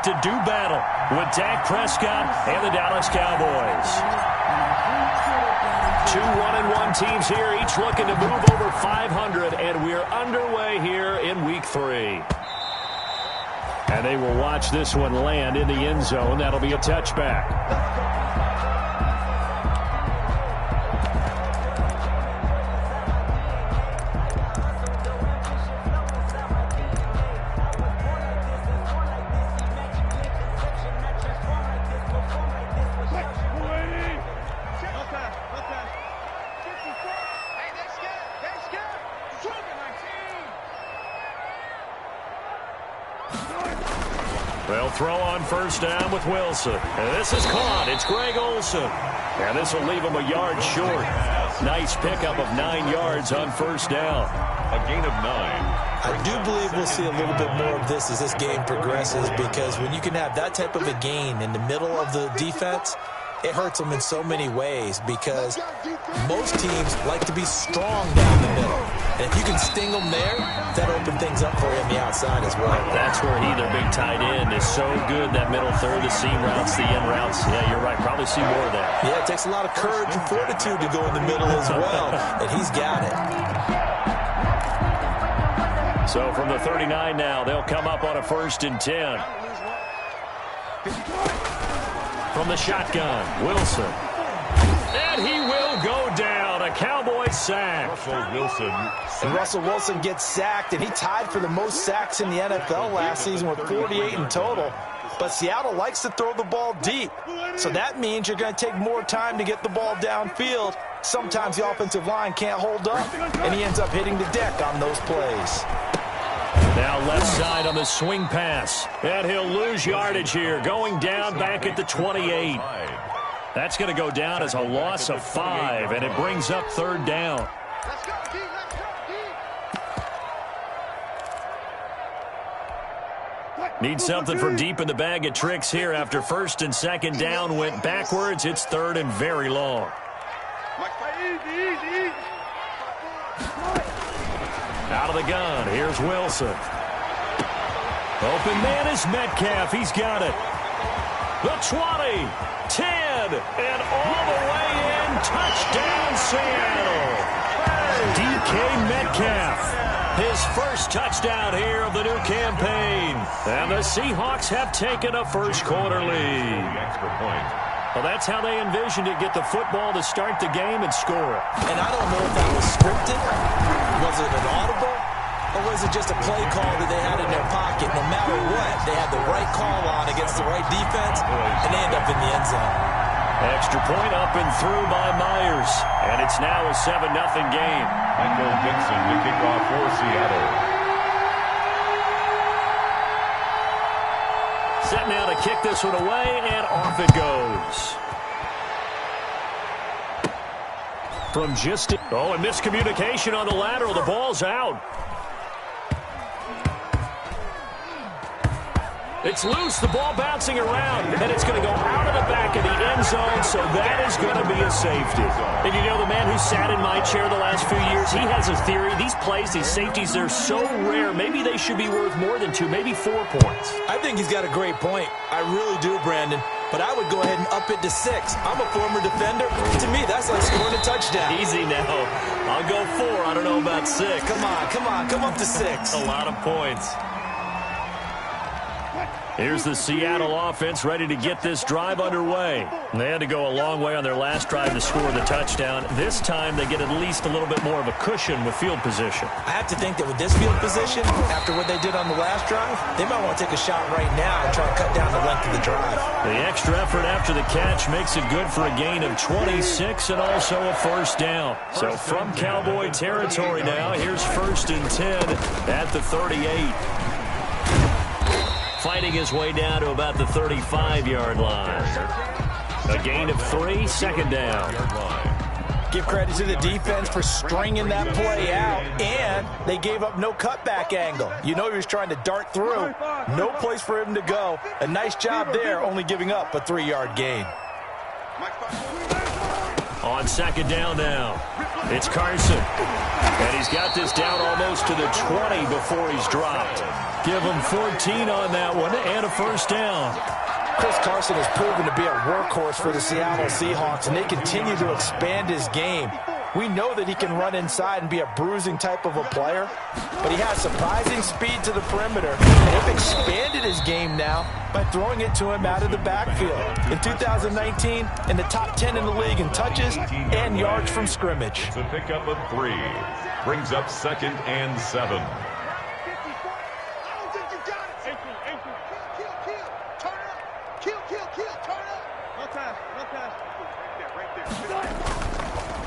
to do battle with Dak Prescott and the Dallas Cowboys. 2 1-1 teams here, each looking to move over 500, and we're underway here in Week 3. And they will watch this one land in the end zone. That'll be a touchback. They'll throw on first down with Wilson. And this is caught. It's Greg Olsen. And this will leave him a yard short. Nice pickup of 9 yards on first down. A gain of 9. I do believe we'll see a little bit more of this as this game progresses, because when you can have that type of a gain in the middle of the defense, it hurts them in so many ways, because most teams like to be strong down the middle. And if you can sting them there, that opens things up for you on the outside as well. That's where he, their big tight end, is so good. That middle third, the seam routes, the end routes. Yeah, you're right. Probably see more of that. Yeah, it takes a lot of courage and fortitude to go in the middle as well, and he's got it. So from the 39 now, they'll come up on a 1st and 10. From the shotgun, Wilson. And he will go down. A Cowboy sack. Russell Wilson gets sacked, and he tied for the most sacks in the NFL last season with 48 in total. But Seattle likes to throw the ball deep. So that means you're going to take more time to get the ball downfield. Sometimes the offensive line can't hold up, and he ends up hitting the deck on those plays. Now left side on the swing pass. And he'll lose yardage here. Going down back at the 28. That's going to go down as a loss of 5, and it brings up 3rd down. Need something from deep in the bag of tricks here after 1st and 2nd down went backwards. It's 3rd and very long. Out of the gun, here's Wilson. Open man is Metcalf. He's got it. The 20, 10, and all the way in. Touchdown, Seattle. DK Metcalf. His first touchdown here of the new campaign. And the Seahawks have taken a first-quarter lead. Extra point. Well, that's how they envisioned it. Get the football to start the game and score it. And I don't know if that was scripted. Was it an audible? Or was it just a play call that they had in their pocket? No matter what, they had the right call on against the right defense, and they end up in the end zone. Extra point up and through by Myers. And it's now a 7-0 game. Michael Dixon to kick off for Seattle. Set now to kick this one away, and off it goes. From just... Oh, and miscommunication on the lateral. The ball's out. It's loose, the ball bouncing around, and it's going to go out of the back of the end zone, so that is going to be a safety. And you know, the man who sat in my chair the last few years, he has a theory. These plays, these safeties, they're so rare. Maybe they should be worth more than 2, maybe 4 points. I think he's got a great point. I really do, Brandon. But I would go ahead and up it to 6. I'm a former defender. To me, that's like scoring a touchdown. Easy now. I'll go 4. I don't know about 6. Come up to 6. A lot of points. Here's the Seattle offense ready to get this drive underway. They had to go a long way on their last drive to score the touchdown. This time they get at least a little bit more of a cushion with field position. I have to think that with this field position, after what they did on the last drive, they might want to take a shot right now and try to cut down the length of the drive. The extra effort after the catch makes it good for a gain of 26 and also a first down. So from Cowboy territory now, here's 1st and 10 at the 38. Fighting his way down to about the 35-yard line. A gain of 3, 2nd down. Give credit to the defense for stringing that play out, and they gave up no cutback angle. You know he was trying to dart through. No place for him to go. A nice job there, only giving up a 3-yard gain. On second down now, it's Carson. And he's got this down almost to the 20 before he's dropped. Give him 14 on that one and a first down. Chris Carson has proven to be a workhorse for the Seattle Seahawks, and they continue to expand his game. We know that he can run inside and be a bruising type of a player, but he has surprising speed to the perimeter, and they've expanded his game now by throwing it to him out of the backfield. In 2019, in the top 10 in the league in touches and yards from scrimmage. It's a pickup of 3. Brings up 2nd and 7.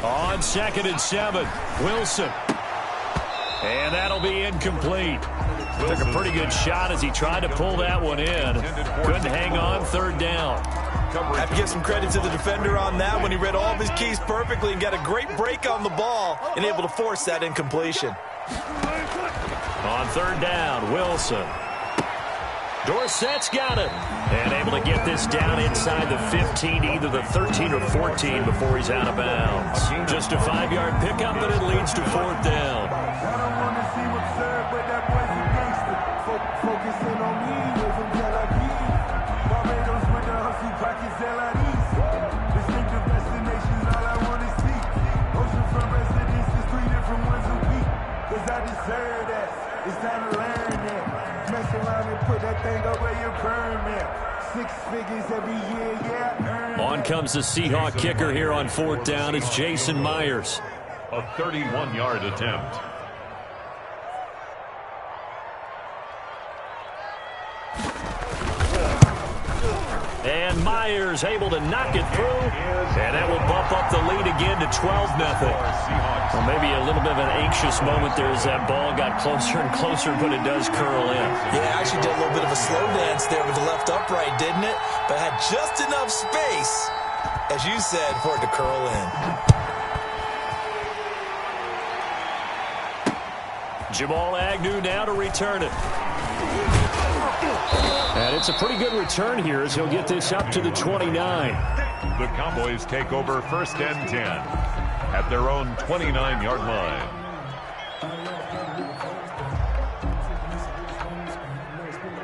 On 2nd and 7, Wilson. And that'll be incomplete. Took a pretty good shot as he tried to pull that one in. Couldn't hang on 3rd down. I have to give some credit to the defender on that when he read all of his keys perfectly and got a great break on the ball and able to force that incompletion. On 3rd down, Wilson. Dorsett's got it. And able to get this down inside the 15, either the 13 or 14 before he's out of bounds. Just a 5-yard pickup, but it leads to 4th down. On comes the Seahawk kicker here on 4th down. It's Jason Myers. A 31-yard attempt. And Myers able to knock it through. And that will bump up the lead again to 12-0. Well, maybe a little bit of an anxious moment there as that ball got closer and closer, but it does curl in. Yeah, actually did a little bit of a slow dance there with the left upright, didn't it? But had just enough space, as you said, for it to curl in. Jamal Agnew now to return it. And it's a pretty good return here as he'll get this up to the 29. The Cowboys take over 1st and 10 at their own 29-yard line.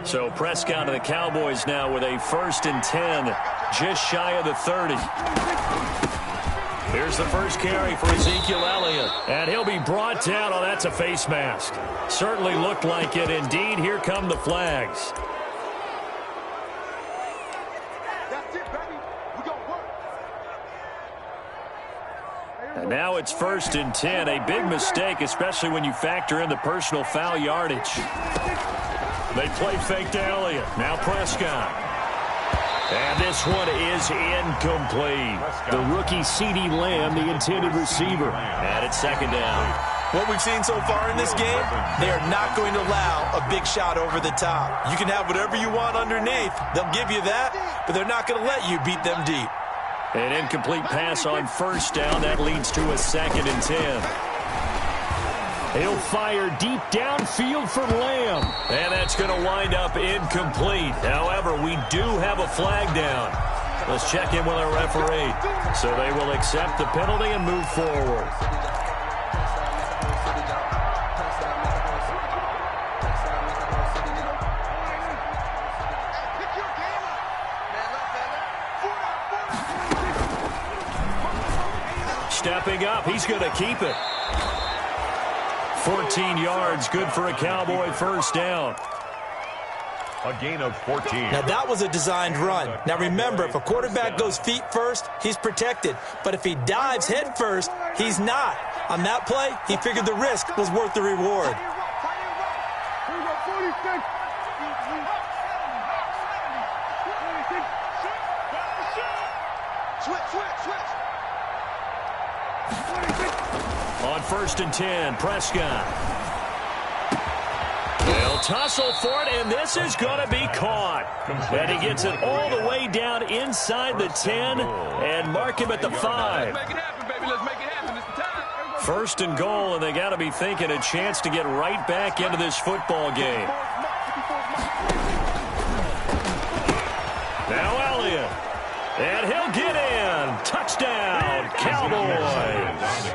So Prescott and the Cowboys now with a 1st and 10, just shy of the 30. Here's the first carry for Ezekiel Elliott. And he'll be brought down. Oh, that's a face mask. Certainly looked like it. Indeed, here come the flags. And now it's 1st and 10. A big mistake, especially when you factor in the personal foul yardage. They play fake to Elliott. Now Prescott. And this one is incomplete. The rookie CeeDee Lamb, the intended receiver. And it's 2nd down. What we've seen so far in this game, they are not going to allow a big shot over the top. You can have whatever you want underneath. They'll give you that, but they're not going to let you beat them deep. An incomplete pass on 1st down. That leads to a 2nd and 10. He'll fire deep downfield for Lamb. And that's going to wind up incomplete. However, we do have a flag down. Let's check in with our referee. So they will accept the penalty and move forward. Stepping up, he's going to keep it. 14 yards, good for a Cowboy 1st down. A gain of 14. Now, that was a designed run. Now, remember, if a quarterback goes feet first, he's protected. But if he dives head first, he's not. On that play, he figured the risk was worth the reward. On 1st and 10, Prescott. They'll tussle for it, and this is going to be caught. And he gets it all the way down inside the 10 and mark him at the 5. 1st and goal, and they got to be thinking a chance to get right back into this football game. Now Elliott. And he'll get in. Touchdown, Cowboys.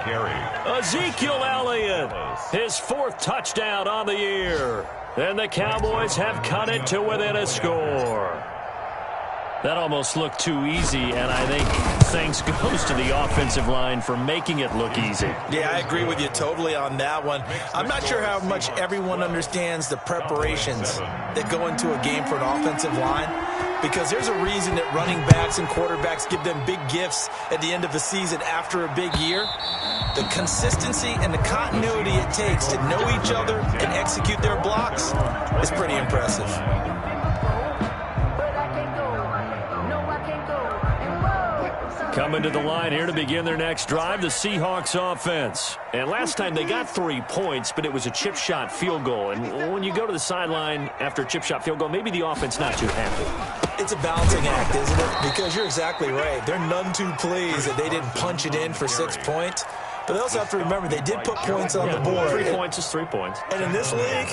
Ezekiel Elliott, his 4th touchdown on the year. And the Cowboys have cut it to within a score. That almost looked too easy, and I think thanks goes to the offensive line for making it look easy. Yeah, I agree with you totally on that one. I'm not sure how much everyone understands the preparations that go into a game for an offensive line, because there's a reason that running backs and quarterbacks give them big gifts at the end of the season after a big year. The consistency and the continuity it takes to know each other and execute their blocks is pretty impressive. Coming to the line here to begin their next drive, the Seahawks offense. And last time they got 3 points, but it was a chip shot field goal. And when you go to the sideline after a chip shot field goal, maybe the offense not too happy. It's a balancing act, isn't it? Because you're exactly right. They're none too pleased that they didn't punch it in for 6 points. But they also have to remember they did put points on the board. 3 points is 3 points. And in this league,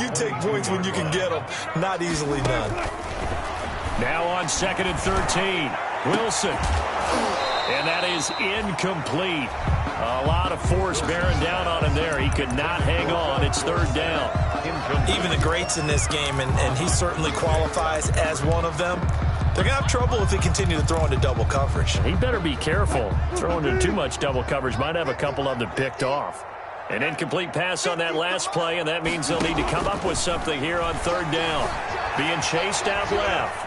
you take points when you can get them. Not easily done. Now on 2nd and 13, Wilson. And that is incomplete. A lot of force bearing down on him there. He could not hang on. It's 3rd down. Even the greats in this game, and he certainly qualifies as one of them, they're going to have trouble if they continue to throw into double coverage. He better be careful. Throwing into too much double coverage might have a couple of them picked off. An incomplete pass on that last play, and that means they'll need to come up with something here on 3rd down. Being chased out left.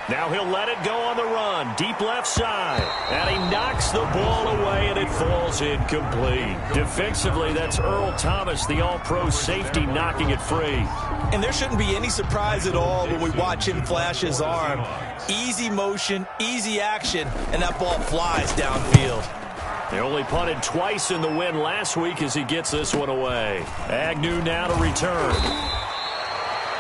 Now he'll let it go on the run. Deep left side. And he knocks the ball away, and it falls incomplete. Defensively, that's Earl Thomas, the all-pro safety, knocking it free. And there shouldn't be any surprise at all when we watch him flash his arm. Easy motion, easy action, and that ball flies downfield. They only punted twice in the win last week as he gets this one away. Agnew now to return.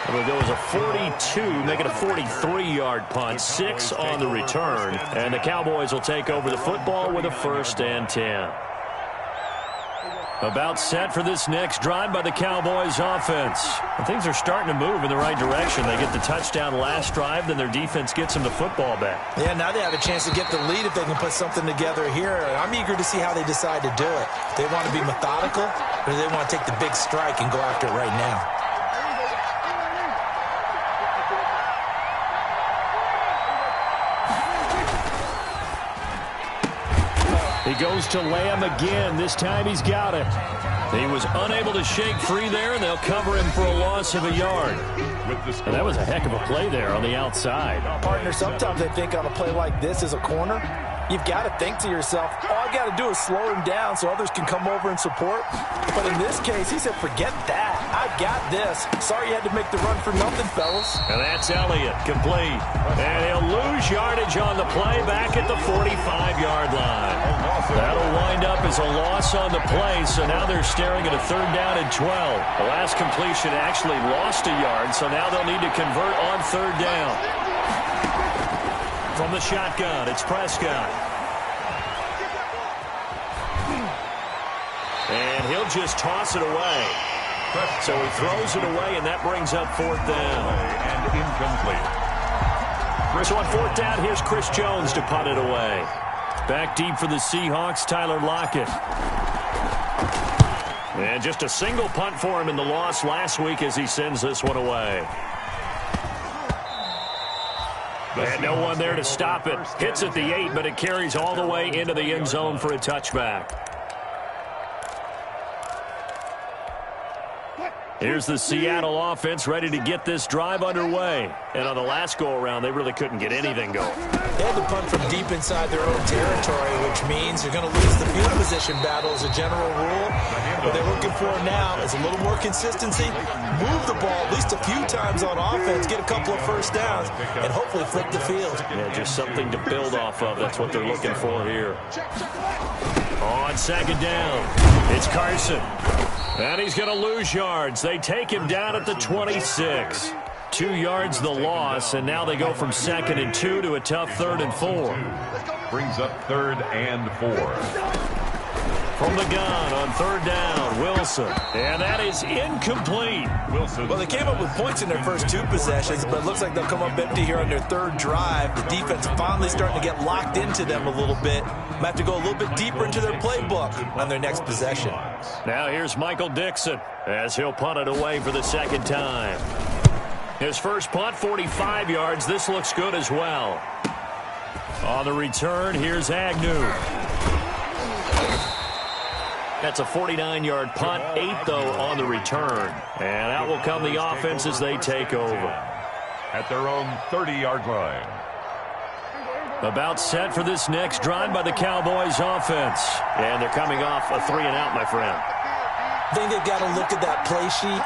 It'll go as a 42, make it a 43-yard punt, 6 on the return. And the Cowboys will take over the football with a 1st and 10. About set for this next drive by the Cowboys offense. And things are starting to move in the right direction. They get the touchdown last drive, then their defense gets them the football back. Yeah, now they have a chance to get the lead if they can put something together here. And I'm eager to see how they decide to do it. They want to be methodical, or do they want to take the big strike and go after it right now? He goes to Lamb again. This time he's got it. He was unable to shake free there, and they'll cover him for a loss of a yard. And that was a heck of a play there on the outside. Partner, sometimes I think on a play like this as a corner, you've got to think to yourself, all I got to do is slow him down so others can come over and support. But in this case, he said, forget that. I've got this. Sorry you had to make the run for nothing, fellas. And that's Elliott, complete. And he'll lose yardage on the play back at the 45-yard line. That'll wind up as a loss on the play, so now they're staring at a 3rd down and 12. The last completion actually lost a yard, so now they'll need to convert on 3rd down. From the shotgun, it's Prescott. And he'll just toss it away. So he throws it away, and that brings up 4th down. And incomplete. So on 4th down, here's Chris Jones to punt it away. Back deep for the Seahawks, Tyler Lockett. And just a single punt for him in the loss last week as he sends this one away. And no one there to stop it. Hits at the 8, but it carries all the way into the end zone for a touchback. Here's the Seattle offense ready to get this drive underway. And on the last go-around, they really couldn't get anything going. They had to punt from deep inside their own territory, which means you're going to lose the field position battle as a general rule. What they're looking for now is a little more consistency, move the ball at least a few times on offense, get a couple of 1st downs, and hopefully flip the field. Yeah, just something to build off of. That's what they're looking for here. On 2nd down, it's Carson. And he's going to lose yards. They take him down at the 26. 2 yards the loss, and now they go from 2nd and 2 to a tough 3rd and 4. Brings up 3rd and 4. From the gun on third down, Wilson. And that is incomplete. Well, they came up with points in their first 2 possessions, but it looks like they'll come up empty here on their 3rd drive. The defense finally starting to get locked into them a little bit. Might have to go a little bit deeper into their playbook on their next possession. Now here's Michael Dixon as he'll punt it away for the 2nd time. His first punt, 45 yards. This looks good as well. On the return, here's Agnew. That's a 49-yard punt, 8, though, on the return. And out will come the offense as they take over. At their own 30-yard line. About set for this next drive by the Cowboys offense. And they're coming off a 3-and-out, my friend. I think they've got to look at that play sheet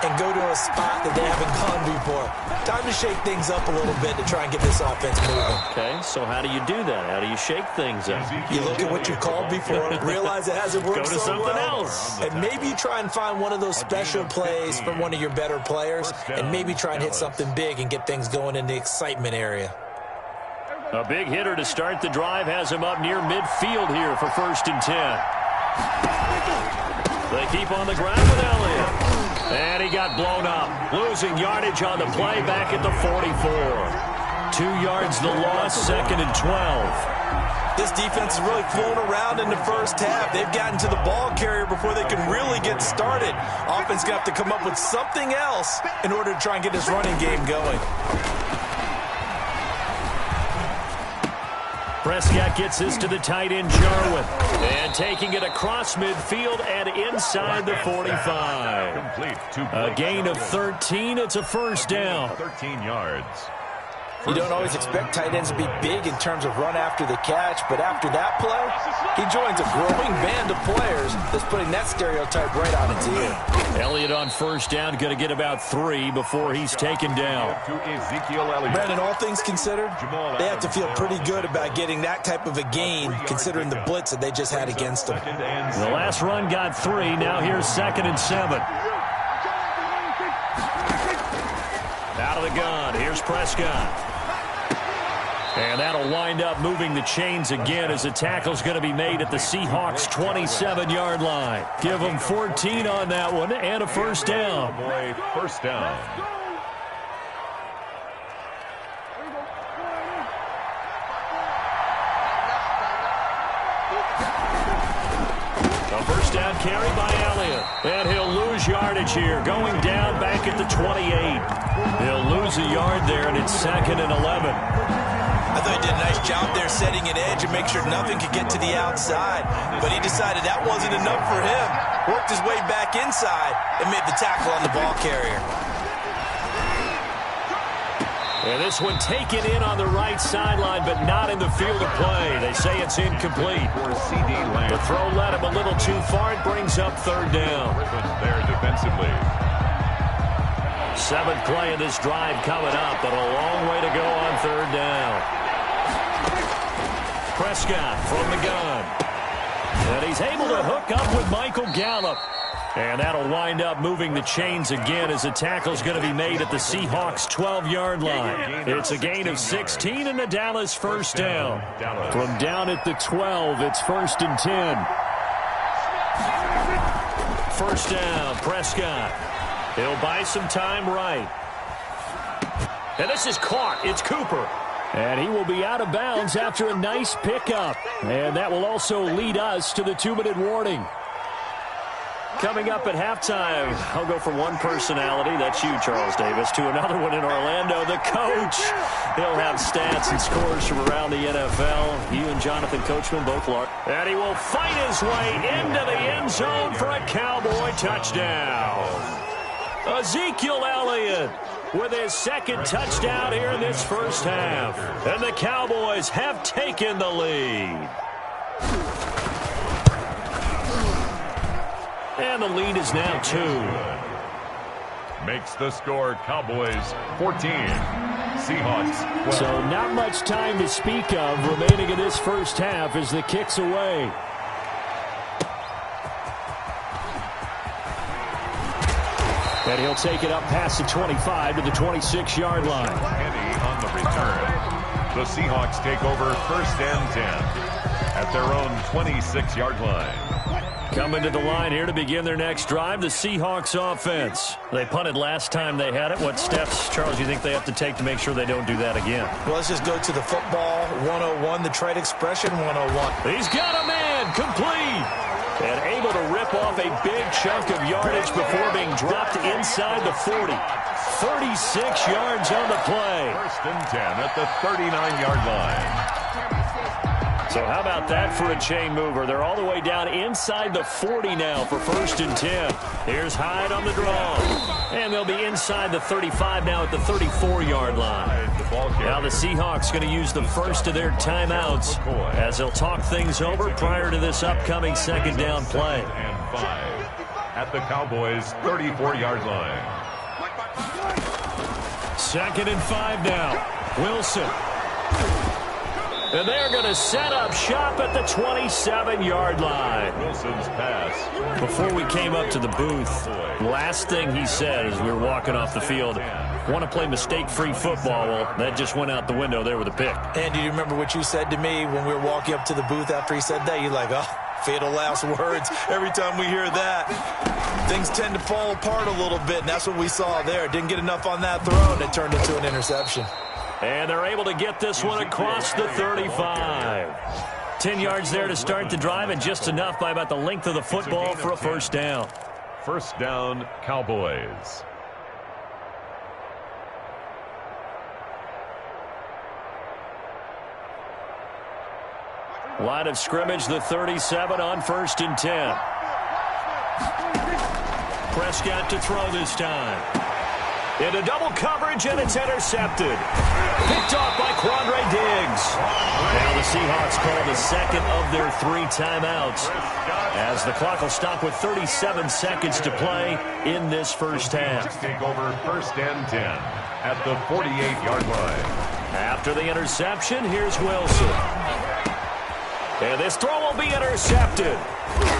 and go to a spot that they haven't gone before. Time to shake things up a little bit to try and get this offense moving. Okay, so how do you do that? How do you shake things up? You look at what you called before, realize it hasn't worked Go to so something well, else. and maybe you try and find one of those special plays from one of your better players, and maybe try and hit something big and get things going in the excitement area. A big hitter to start the drive has him up near midfield here for 1st and 10. They keep on the ground with Elliott. And he got blown up. Losing yardage on the play back at the 44. 2 yards the loss, 2nd and 12. This defense has really flown around in the first half. They've gotten to the ball carrier before they can really get started. Offense going to have to come up with something else in order to try and get this running game going. Prescott gets this to the tight end, Jarwin. And taking it across midfield and inside the 45. A gain of 13. It's a 1st down. 13 yards. You don't always expect tight ends to be big in terms of run after the catch, but after that play, he joins a growing band of players that's putting that stereotype right on its ear. Elliott on 1st down, going to get about 3 before he's taken down. Brandon, all things considered, they have to feel pretty good about getting that type of a gain, considering the blitz that they just had against them. The last run got 3. Now here's 2nd and 7. Out of the gun. Here's Prescott. And that'll wind up moving the chains again as the tackle's going to be made at the Seahawks' 27-yard line. Give them 14 on that one and a 1st down. First down. A 1st down carry by Elliott. And he'll lose yardage here, going down back at the 28. He'll lose a yard there, and it's 2nd and 11. I thought he did a nice job there setting an edge and make sure nothing could get to the outside. But he decided that wasn't enough for him. Worked his way back inside and made the tackle on the ball carrier. And this one taken in on the right sideline, but not in the field of play. They say it's incomplete. The throw led him a little too far. It brings up 3rd down. There defensively. 7th play of this drive coming up, but a long way to go on 3rd down. Prescott from the gun. And he's able to hook up with Michael Gallup. And that'll wind up moving the chains again as the tackle's going to be made at the Seahawks' 12-yard line. It's a gain of 16 and the Dallas 1st down. From down at the 12, it's 1st and 10. 1st down, Prescott. He'll buy some time right. And this is caught. It's Cooper. And he will be out of bounds after a nice pickup. And that will also lead us to the 2-minute warning. Coming up at halftime, I'll go from one personality, that's you, Charles Davis, to another one in Orlando, the coach. He'll have stats and scores from around the NFL. You and Jonathan Coachman both large. And he will fight his way into the end zone for a Cowboy touchdown. Ezekiel Elliott with his 2nd touchdown here in this first half. And the Cowboys have taken the lead. And the lead is now 2. Makes the score Cowboys 14. Seahawks 12. So not much time to speak of remaining in this first half as the kick's away. And he'll take it up past the 25 to the 26-yard line. Kenny on the return. The Seahawks take over 1st and 10. at their own 26-yard line. Coming to the line here to begin their next drive, the Seahawks offense. They punted last time they had it. What steps, Charles, you think they have to take to make sure they don't do that again? Well, let's just go to the football 101, the trade expression 101. He's got a man, complete. And able to rip off a big chunk of yardage before being dropped inside the 40. 36 yards on the play. First and 10 at the 39-yard line. So how about that for a chain mover? They're all the way down inside the 40 now for first and 10. Here's Hyde on the draw. And they'll be inside the 35 now at the 34-yard line. Now the Seahawks going to use the first of their timeouts as they'll talk things over prior to this upcoming second down play. And 5 at the Cowboys' 34-yard line. Second and 5 now. Wilson. And they're going to set up shop at the 27-yard line. Wilson's pass. Before we came up to the booth, last thing he said as we were walking off the field, want to play mistake-free football. Well, that just went out the window there with a pick. And do you remember what you said to me when we were walking up to the booth after he said that? You're like, oh, fatal last words. Every time we hear that, things tend to fall apart a little bit, and that's what we saw there. Didn't get enough on that throw, and it turned into an interception. And they're able to get this one across the 35. 10 yards there to start the drive, and just enough by about the length of the football for a first down. First down, Cowboys. Line of scrimmage, the 37 on first and 10. Prescott to throw this time. Into double coverage, and it's intercepted. Picked off by Quandre Diggs. Now the Seahawks call the second of their 3 timeouts, as the clock will stop with 37 seconds to play in this first half. Take over first and 10 at the 48-yard line. After the interception, here's Wilson. And this throw will be intercepted.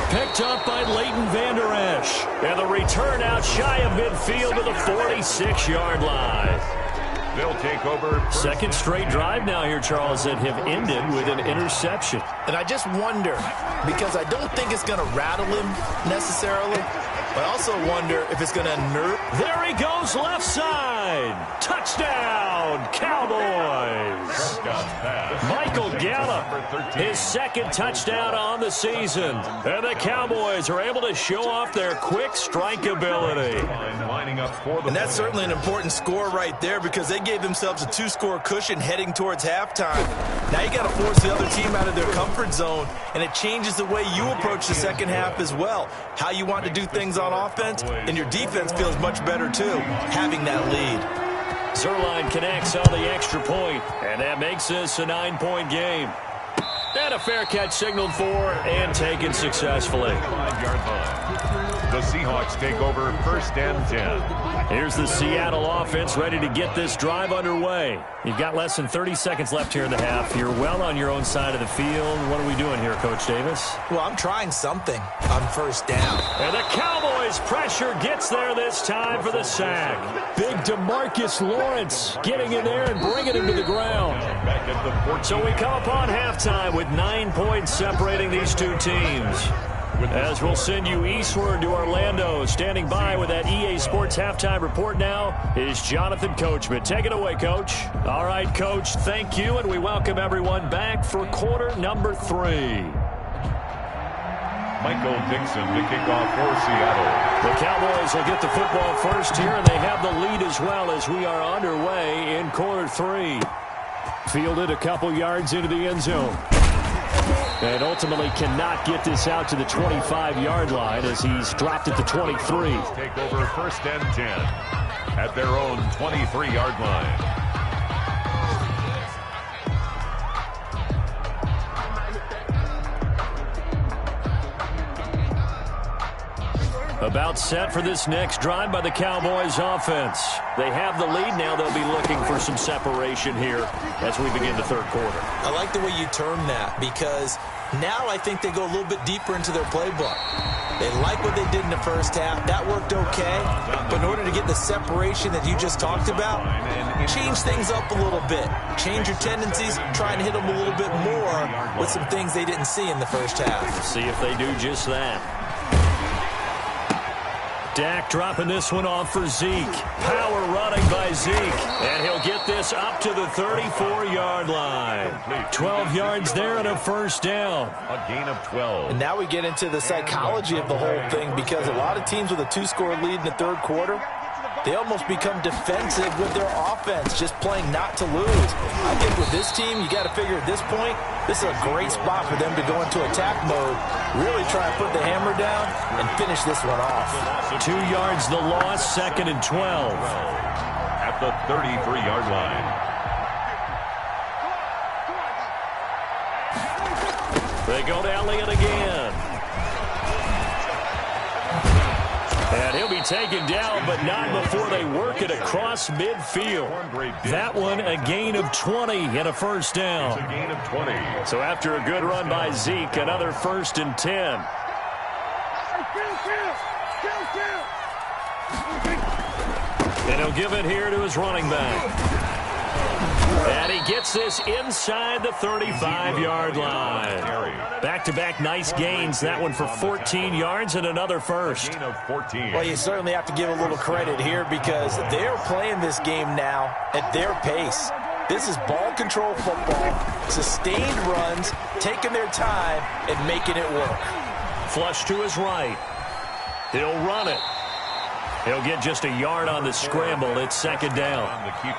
Picked up by Leighton Vander Esch. And the return out shy of midfield to the 46-yard line. They'll take over. Second straight drive now here, Charles, that have ended with an interception. And I just wonder, because I don't think it's going to rattle him necessarily, but I also wonder if it's going to unnerve. There he goes, left side. Touchdown, Cowboys. Michael Gallup, his second touchdown on the season. And the Cowboys are able to show off their quick strike ability. And that's certainly an important score right there, because they gave themselves a 2-score cushion heading towards halftime. Now you got to force the other team out of their comfort zone, and it changes the way you approach the second half as well. How you want to do things on offense, and your defense feels much better too, having that lead. Zerline connects on the extra point, and that makes this a 9-point game. And a fair catch signaled for and taken successfully. The Seahawks take over first and 10. Here's the Seattle offense ready to get this drive underway. You've got less than 30 seconds left here in the half. You're well on your own side of the field. What are we doing here, Coach Davis? Well, I'm trying something on first down. And the Cowboys' pressure gets there this time for the sack. Big DeMarcus Lawrence getting in there and bringing him to the ground. So we come upon halftime with 9 points separating these two teams. As we'll send you eastward to Orlando. Standing by with that EA Sports halftime report now is Jonathan Coachman. Take it away, Coach. All right, Coach, thank you, and we welcome everyone back for quarter number 3. Michael Dixon to kick off for Seattle. The Cowboys will get the football first here, and they have the lead as well as we are underway in quarter 3. Fielded a couple yards into the end zone. And ultimately cannot get this out to the 25-yard line as he's dropped at the 23. Take over first and 10 at their own 23-yard line. About set for this next drive by the Cowboys offense. They have the lead now. They'll be looking for some separation here as we begin the third quarter. I like the way you term that, because now I think they go a little bit deeper into their playbook. They like what they did in the first half. That worked okay. But in order to get the separation that you just talked about, change things up a little bit. Change your tendencies. Try and hit them a little bit more with some things they didn't see in the first half. See if they do just that. Dak dropping this one off for Zeke. Power running by Zeke. And he'll get this up to the 34-yard line. 12 yards there and a first down. A gain of 12. And now we get into the psychology of the whole thing, because a lot of teams with a 2-score lead in the third quarter, they almost become defensive with their offense, just playing not to lose. I think with this team, you got to figure at this point, this is a great spot for them to go into attack mode, really try and put the hammer down and finish this one off. 2 yards the loss, 2nd and 12. At the 33-yard line. They go to Elliott again. And he'll be taken down, but not before they work it across midfield. That one a gain of 20 and a first down. It's a gain of 20. So after a good run by Zeke, another 1st and 10. And he'll give it here to his running back. And he gets this inside the 35-yard line. Back-to-back nice gains. That one for 14 yards and another first. Gain of 14. Well, you certainly have to give a little credit here, because they're playing this game now at their pace. This is ball control football, sustained runs, taking their time and making it work. Flush to his right. He'll run it. He'll get just a yard on the scramble. It's 2nd down.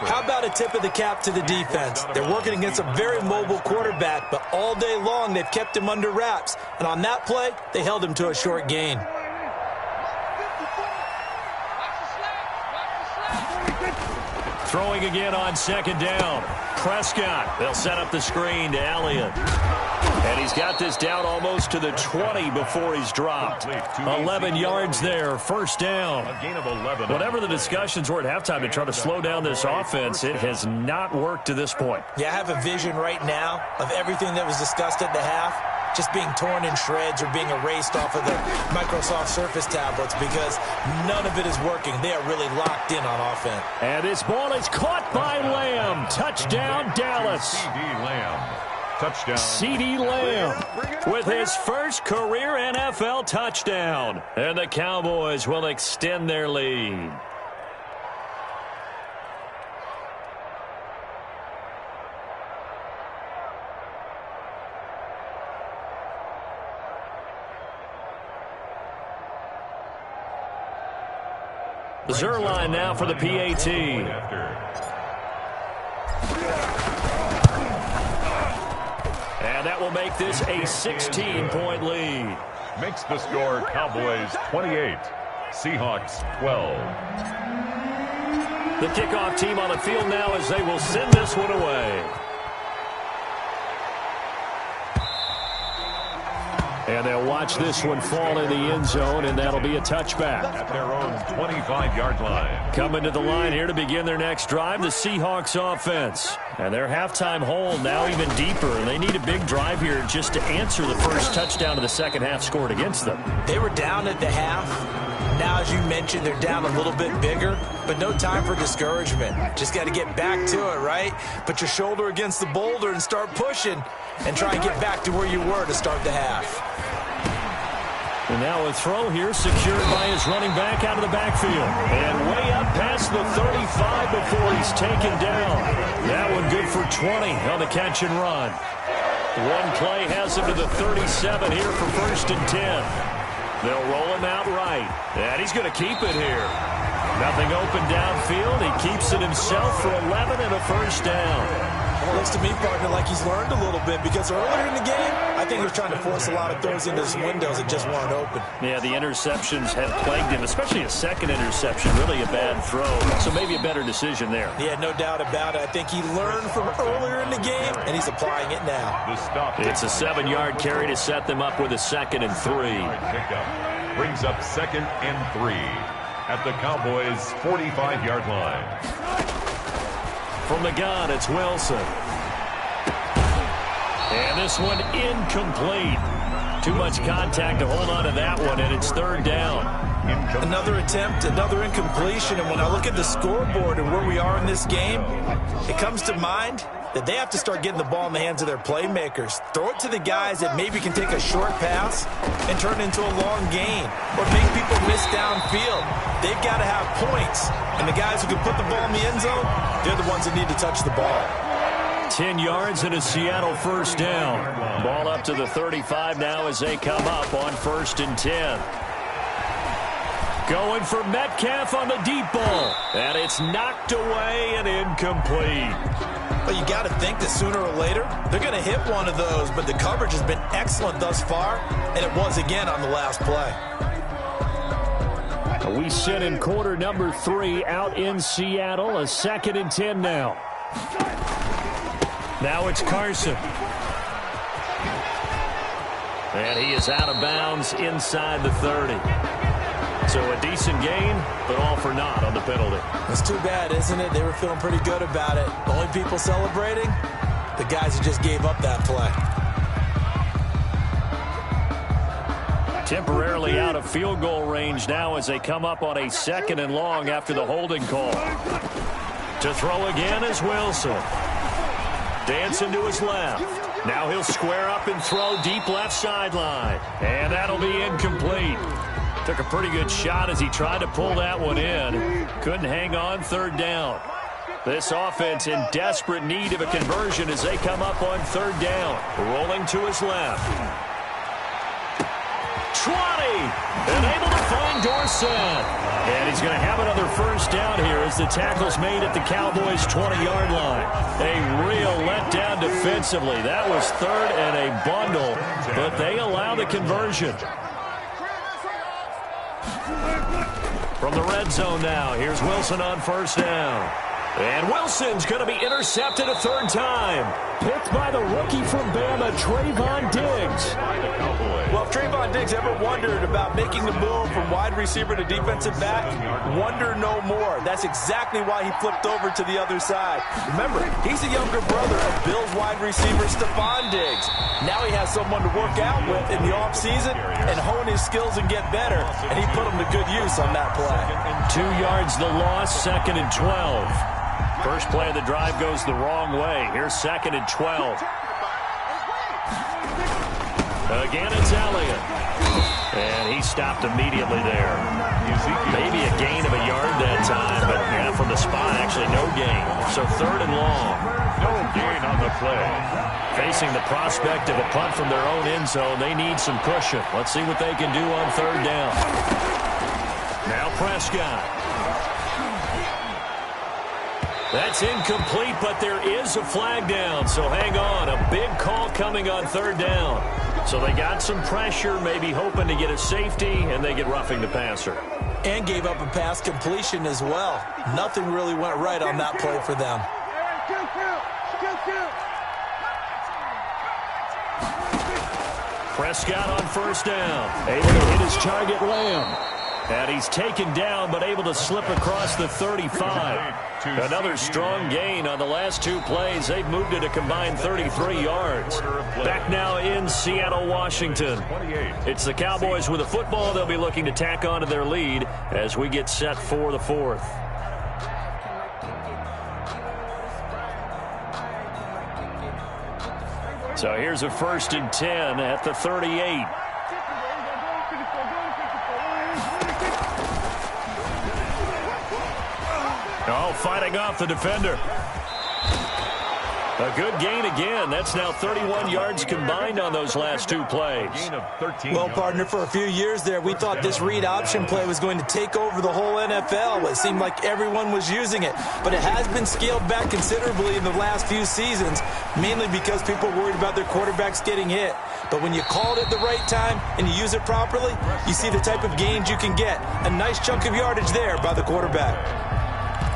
How about a tip of the cap to the defense? They're working against a very mobile quarterback, but all day long they've kept him under wraps. And on that play, they held him to a short gain. Throwing again on 2nd down. Prescott. They'll set up the screen to Elliott. And he's got this down almost to the 20 before he's dropped. 11 yards there, first down. A gain of 11. Whatever the discussions were at halftime to try to slow down this offense, it has not worked to this point. Yeah, I have a vision right now of everything that was discussed at the half just being torn in shreds or being erased off of the Microsoft Surface tablets, because none of it is working. They are really locked in on offense. And this ball is caught by Lamb. Touchdown, Dallas. C.D. Lamb. Touchdown. C.D. Lamb with his first career NFL touchdown. And the Cowboys will extend their lead. Zerline now for the PAT. And that will make this a 16-point lead. Makes the score Cowboys 28, Seahawks 12. The kickoff team on the field now as they will send this one away. And they'll watch this one fall in the end zone, and that'll be a touchback. At their own 25-yard line. Coming to the line here to begin their next drive, the Seahawks offense. And their halftime hole now even deeper, and they need a big drive here just to answer the first touchdown of the second half scored against them. They were down at the half. Now, as you mentioned, they're down a little bit bigger, but no time for discouragement. Just got to get back to it, right? Put your shoulder against the boulder and start pushing and try and get back to where you were to start the half. And now a throw here secured by his running back out of the backfield. And way up past the 35 before he's taken down. That one good for 20 on the catch and run. One play has him to the 37 here for 1st and 10. They'll roll him out right. And he's going to keep it here. Nothing open downfield. He keeps it himself for 11 and a first down. Looks to me, partner, like he's learned a little bit, because earlier in the game, I think he was trying to force a lot of throws into his windows that just weren't open. Yeah, the interceptions have plagued him, especially a second interception, really a bad throw. So maybe a better decision there. Yeah, no doubt about it. I think he learned from earlier in the game, and he's applying it now. It's a 7-yard carry to set them up with a 2nd and 3. Pickup brings up 2nd and 3 at the Cowboys' 45-yard line. From the gun, it's Wilson. And this one incomplete. Too much contact to hold on to that one, and it's third down. Another attempt, another incompletion, and when I look at the scoreboard and where we are in this game, it comes to mind that they have to start getting the ball in the hands of their playmakers. Throw it to the guys that maybe can take a short pass and turn it into a long gain or make people miss downfield. They've got to have points, and the guys who can put the ball in the end zone, they're the ones that need to touch the ball. 10 yards and a Seattle first down. Ball up to the 35 now as they come up on 1st and 10. Going for Metcalf on the deep ball. And it's knocked away and incomplete. But you got to think that sooner or later, they're going to hit one of those. But the coverage has been excellent thus far, and it was again on the last play. We sit in quarter number 3 out in Seattle. A 2nd and 10 now. Now it's Carson. And he is out of bounds inside the 30. So a decent gain, but all for naught on the penalty. It's too bad, isn't it? They were feeling pretty good about it. The only people celebrating, the guys who just gave up that play. Temporarily out of field goal range now as they come up on a 2nd and long after the holding call. To throw again is Wilson. Dancing to his left. Now he'll square up and throw deep left sideline. And that'll be incomplete. Took a pretty good shot as he tried to pull that one in. Couldn't hang on, 3rd down. This offense in desperate need of a conversion as they come up on 3rd down. Rolling to his left. 20. And able to find Dorsett. And he's going to have another first down here as the tackle's made at the Cowboys' 20-yard line. A real letdown defensively. That was 3rd and a bundle, but they allow the conversion. From the red zone now, here's Wilson on 1st down. And Wilson's going to be intercepted a 3rd time. Picked by the rookie from Bama, Trayvon Diggs. Well, if Trayvon Diggs ever wondered about making the move from wide receiver to defensive back, wonder no more. That's exactly why he flipped over to the other side. Remember, he's a younger brother of Bills wide receiver Stephon Diggs. Now he has someone to work out with in the offseason and hone his skills and get better, and he put them to good use on that play. 2 yards the loss, 2nd and 12. First play of the drive goes the wrong way. Here's 2nd and 12. Again, it's Elliott. And he stopped immediately there. Maybe a gain of a yard that time, but yeah, from the spot, actually no gain. So 3rd and long. No gain on the play. Facing the prospect of a punt from their own end zone, they need some cushion. Let's see what they can do on 3rd down. Now Prescott. That's incomplete, but there is a flag down, so hang on. A big call coming on 3rd down. So they got some pressure, maybe hoping to get a safety, and they get roughing the passer. And gave up a pass completion as well. Nothing really went right on that play for them. Prescott on 1st down. Able to hit his target, Lamb. And he's taken down, but able to slip across the 35. Another strong gain on the last 2 plays. They've moved it a combined 33 yards. Back now in Seattle, Washington. It's the Cowboys with the football. They'll be looking to tack on to their lead as we get set for the 4th. So here's a 1st and 10 at the 38. Oh, fighting off the defender. A good gain again. That's now 31 yards combined on those last 2 plays. Well, partner, for a few years there, we thought this read option play was going to take over the whole NFL. It seemed like everyone was using it, but it has been scaled back considerably in the last few seasons, mainly because people are worried about their quarterbacks getting hit. But when you call it at the right time and you use it properly, you see the type of gains you can get. A nice chunk of yardage there by the quarterback.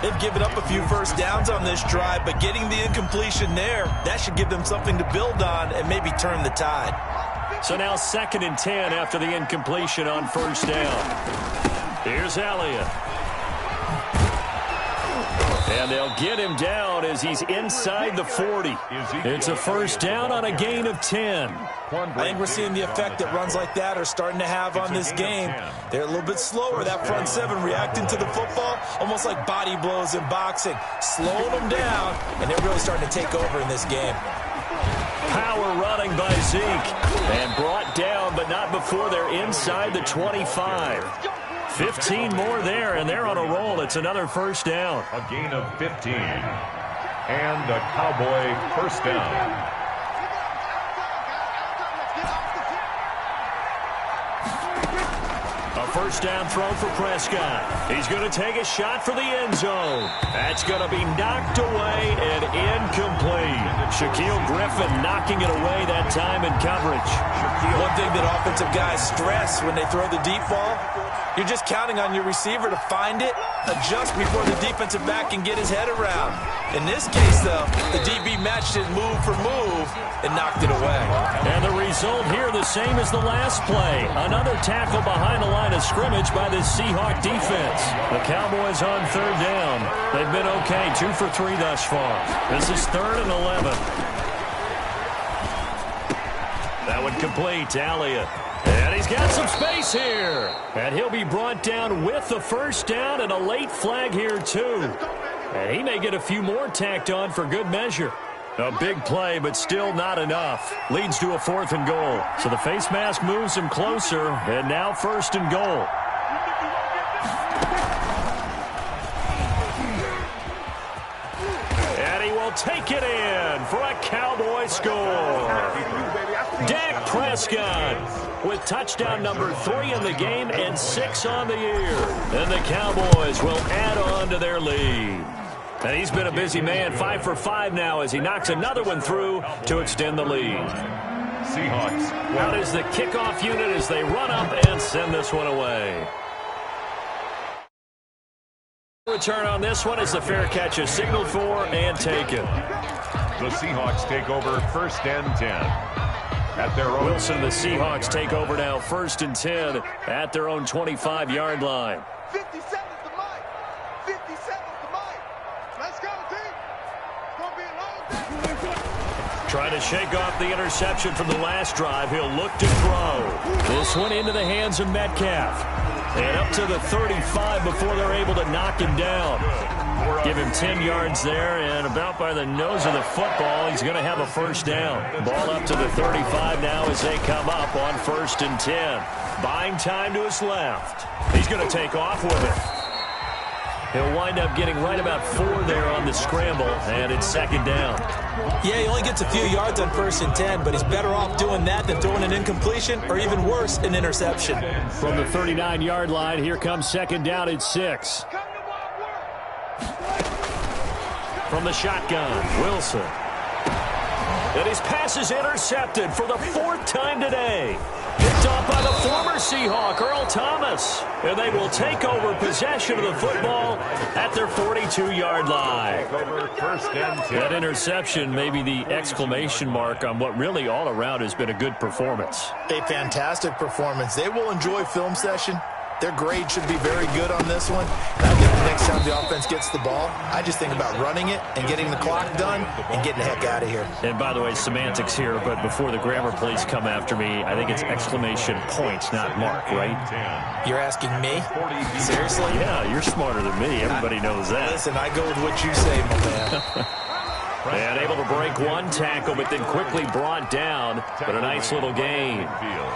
They've given up a few first downs on this drive, but getting the incompletion there, that should give them something to build on and maybe turn the tide. So now 2nd and 10 after the incompletion on 1st down. Here's Elliott. And they'll get him down as he's inside the 40. It's a first down on a gain of 10. I think we're seeing the effect that runs like that are starting to have on this game. They're a little bit slower, that front seven, reacting to the football, almost like body blows in boxing, slowing them down, and they're really starting to take over in this game. Power running by Zeke, and brought down, but not before they're inside the 25. 15 more there, and they're on a roll. It's another first down. A gain of 15, and a Cowboy first down. First down throw for Prescott. He's going to take a shot for the end zone. That's going to be knocked away and incomplete. Shaquille Griffin knocking it away that time in coverage. One thing that offensive guys stress when they throw the deep ball, you're just counting on your receiver to find it, adjust before the defensive back can get his head around. In this case, though, the DB matched it move for move and knocked it away. And the result here the same as the last play. Another tackle behind the line of scrimmage by the Seahawk defense. The Cowboys on third down. They've been okay, 2 for 3 thus far. This is 3rd and 11. That would complete to Elliott. And he's got some space here. And he'll be brought down with the first down and a late flag here, too. And he may get a few more tacked on for good measure. A big play, but still not enough. Leads to a 4th and goal. So the face mask moves him closer, and now 1st and goal. And he will take it in for a Cowboy score. Dak Prescott with touchdown number 3 in the game and 6 on the year. And the Cowboys will add on to their lead. And he's been a busy man, 5 for 5 now as he knocks another one through to extend the lead. Seahawks. Out is the kickoff unit as they run up and send this one away. Return on this one as the fair catch is signaled for and taken. The Seahawks take over 1st and 10. At their own. Wilson, the Seahawks take over now 1st and 10 at their own 25-yard line. 50 seconds to Mike. 50 seconds to Mike. Let's go, team. It's going to be a long day. Trying to shake off the interception from the last drive. He'll look to throw. This one into the hands of Metcalf. And up to the 35 before they're able to knock him down. Give him 10 yards there, and about by the nose of the football, he's going to have a first down. Ball up to the 35 now as they come up on 1st and 10. Buying time to his left. He's going to take off with it. He'll wind up getting right about 4 there on the scramble, and it's 2nd down. Yeah, he only gets a few yards on 1st and 10, but he's better off doing that than throwing an incompletion, or even worse, an interception. From the 39-yard line, here comes 2nd down at 6. From the shotgun, Wilson. And his pass is intercepted for the 4th time today. Picked off by the former Seahawk, Earl Thomas. And they will take over possession of the football at their 42-yard line. That interception may be the exclamation mark on what really all around has been a good performance. A fantastic performance. They will enjoy film session. Their grade should be very good on this one. And I think the next time the offense gets the ball, I just think about running it and getting the clock done and getting the heck out of here. And by the way, semantics here, but before the grammar police come after me, I think it's exclamation points, not mark, right? You're asking me? Seriously? Yeah, you're smarter than me. Everybody knows that. Listen, I go with what you say, my man. And able to break one tackle, but then quickly brought down. But a nice little gain.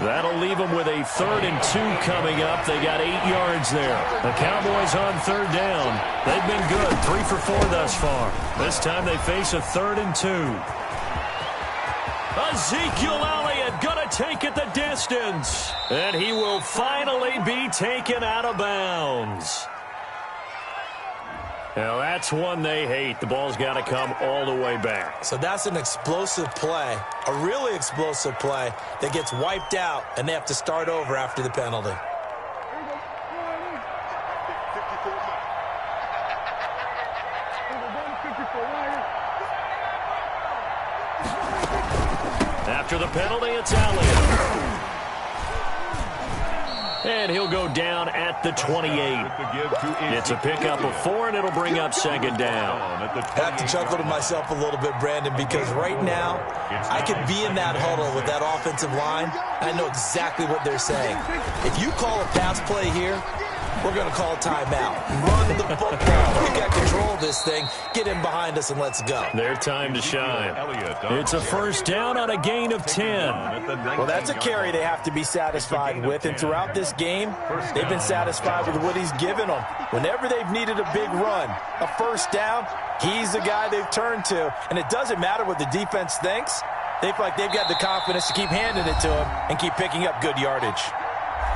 That'll leave them with a 3rd and 2 coming up. They got 8 yards there. The Cowboys on 3rd down. They've been good, 3 for 4 thus far. This time they face a 3rd and 2. Ezekiel Elliott gonna take it the distance. And he will finally be taken out of bounds. Now, that's one they hate. The ball's got to come all the way back. So that's an explosive play, a really explosive play that gets wiped out, and they have to start over after the penalty. After the penalty, it's Elliott. And he'll go down at the 28. It's a pickup of 4, and it'll bring up second down. I have to chuckle to myself a little bit, Brandon, because right now I could be in that huddle with that offensive line. I know exactly what they're saying. If you call a pass play here, we're going to call a timeout. Run the football. We've got control of this thing. Get in behind us and let's go. Their time to shine. It's a first down on a gain of 10. Well, that's a carry they have to be satisfied with. And throughout this game, they've been satisfied with what he's given them. Whenever they've needed a big run, a first down, he's the guy they've turned to. And it doesn't matter what the defense thinks. They feel like they've got the confidence to keep handing it to him and keep picking up good yardage.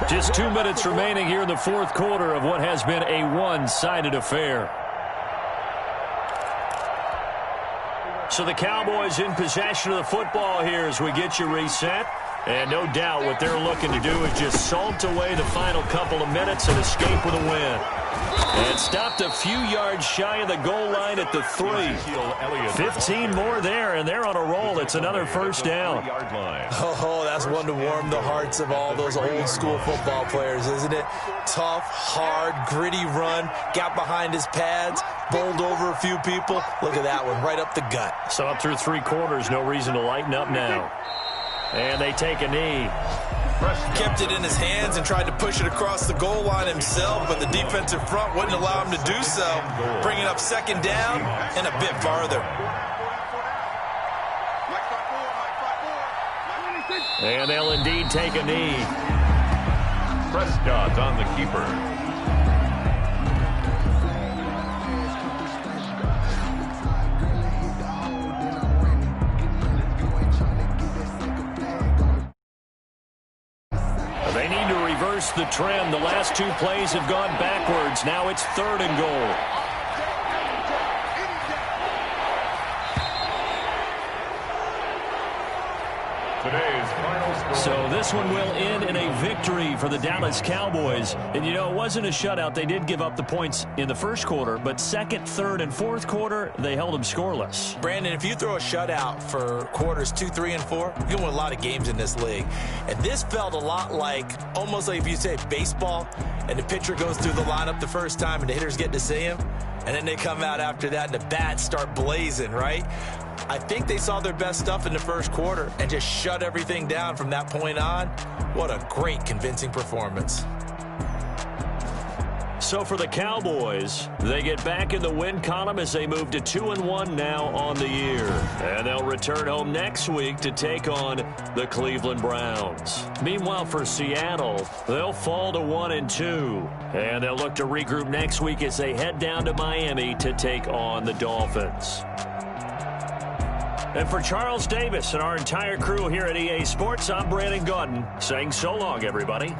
Just 2 minutes remaining here in the fourth quarter of what has been a one-sided affair. So the Cowboys in possession of the football here as we get you reset. And no doubt what they're looking to do is just salt away the final couple of minutes and escape with a win. And stopped a few yards shy of the goal line at the 3. 15 more there, and they're on a roll. It's another first down. Oh, that's one to warm the hearts of all those old-school football players, isn't it? Tough, hard, gritty run, got behind his pads, bowled over a few people. Look at that one, right up the gut. So up through 3 quarters, no reason to lighten up now. And they take a knee. Kept it in his hands and tried to push it across the goal line himself, but the defensive front wouldn't allow him to do so. Bringing up second down and a bit farther. And they'll indeed take a knee. Prescott on the keeper. They need to reverse the trend. The last 2 plays have gone backwards. Now it's 3rd and goal. Today's final score. So this one will end in a victory for the Dallas Cowboys. And, you know, it wasn't a shutout. They did give up the points in the first quarter, but second, third, and fourth quarter, they held them scoreless. Brandon, if you throw a shutout for quarters 2, 3, and 4, you can win a lot of games in this league. And this felt a lot like, almost like if you say baseball, and the pitcher goes through the lineup the first time and the hitters get to see him, and then they come out after that and the bats start blazing, right? I think they saw their best stuff in the first quarter and just shut everything down from that point on. What a great, convincing performance. So for the Cowboys, they get back in the win column as they move to 2-1 now on the year. And they'll return home next week to take on the Cleveland Browns. Meanwhile, for Seattle, they'll fall to 1-2. And they'll look to regroup next week as they head down to Miami to take on the Dolphins. And for Charles Davis and our entire crew here at EA Sports, I'm Brandon Gaudin saying so long, everybody.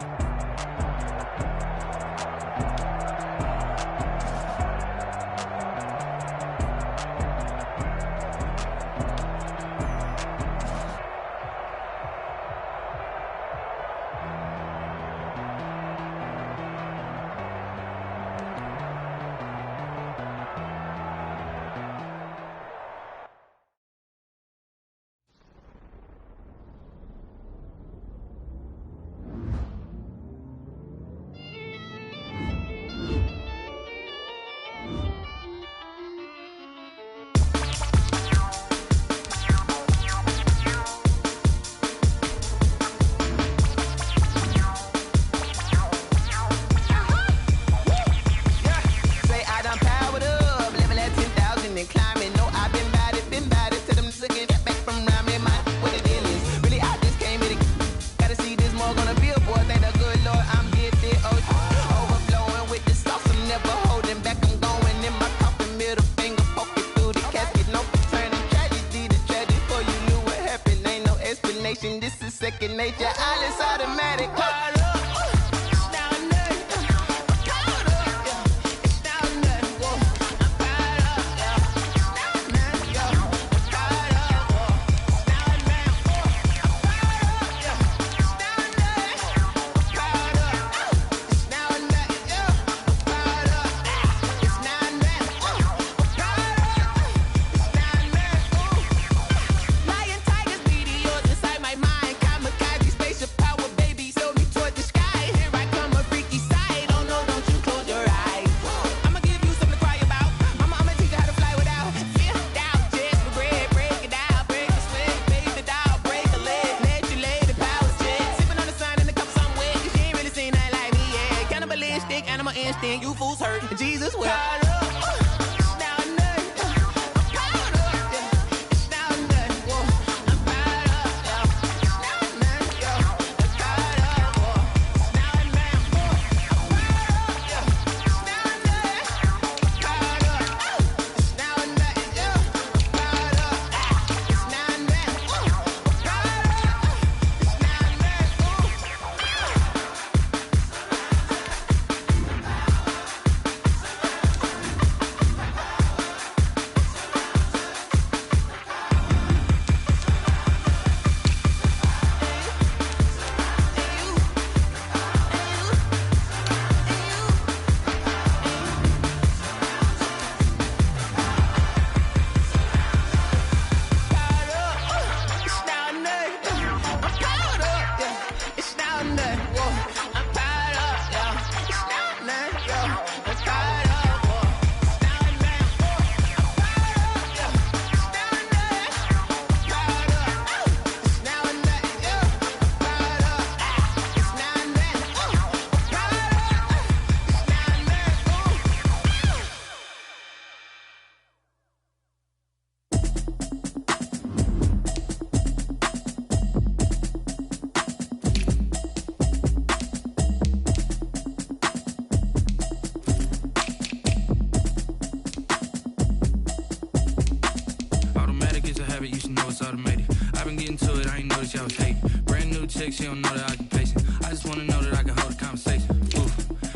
habit, you should know it's automated. I've been getting to it, I ain't noticed y'all was hating. Brand new chick, she don't know the occupation. I just wanna know that I can hold a conversation. Oof,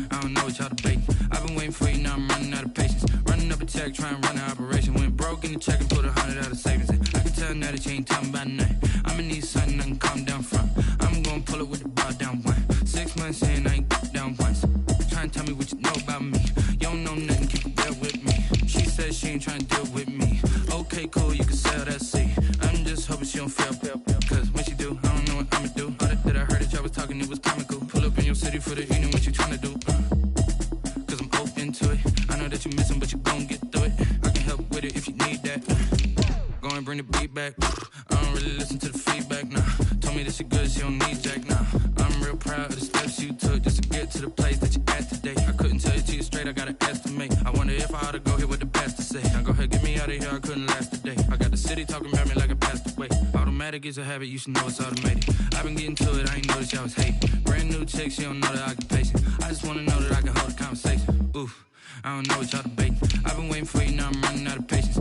I don't know what y'all debating. I've been waiting for you, now I'm running out of patience. Running up a check, trying to run an operation. Went broke in the check and put 100 out of savings in. I can tell now that you ain't talking about nothing. I'ma need something I can calm down from. I'm gonna pull it with the bar down one. 6 months in, I ain't down once. Trying to tell me what you know about me. You don't know nothing, keep it there with me. She said she ain't trying to deal with me. Okay, cool, you can sell that seat. I'm just hoping she don't fail. Cause when she do, I don't know what I'ma do. All that I heard that y'all was talking, it was comical. Pull up in your city for the evening, what you trying to do? Cause I'm open to it. I know that you missing, but you gon' get through it. I can help with it if you need that. Go and bring the beat back. I don't really listen to the feedback, nah. Told me that she good, she don't need jack, nah. I'm real proud of the steps you took just to get to the place that you at today. I couldn't tell you to you straight, I gotta estimate. I wonder if I ought to go here with the best to say. Now go ahead, get me out of here, I couldn't last a day. I got the city talking about me like I passed away. Automatic is a habit, you should know it's automated. I've been getting to it, I ain't noticed y'all was hating. Brand new chick, she don't know the occupation. I just wanna know that I can hold a conversation. Oof, I don't know what y'all debating. I've been waiting for you, now I'm running out of patience.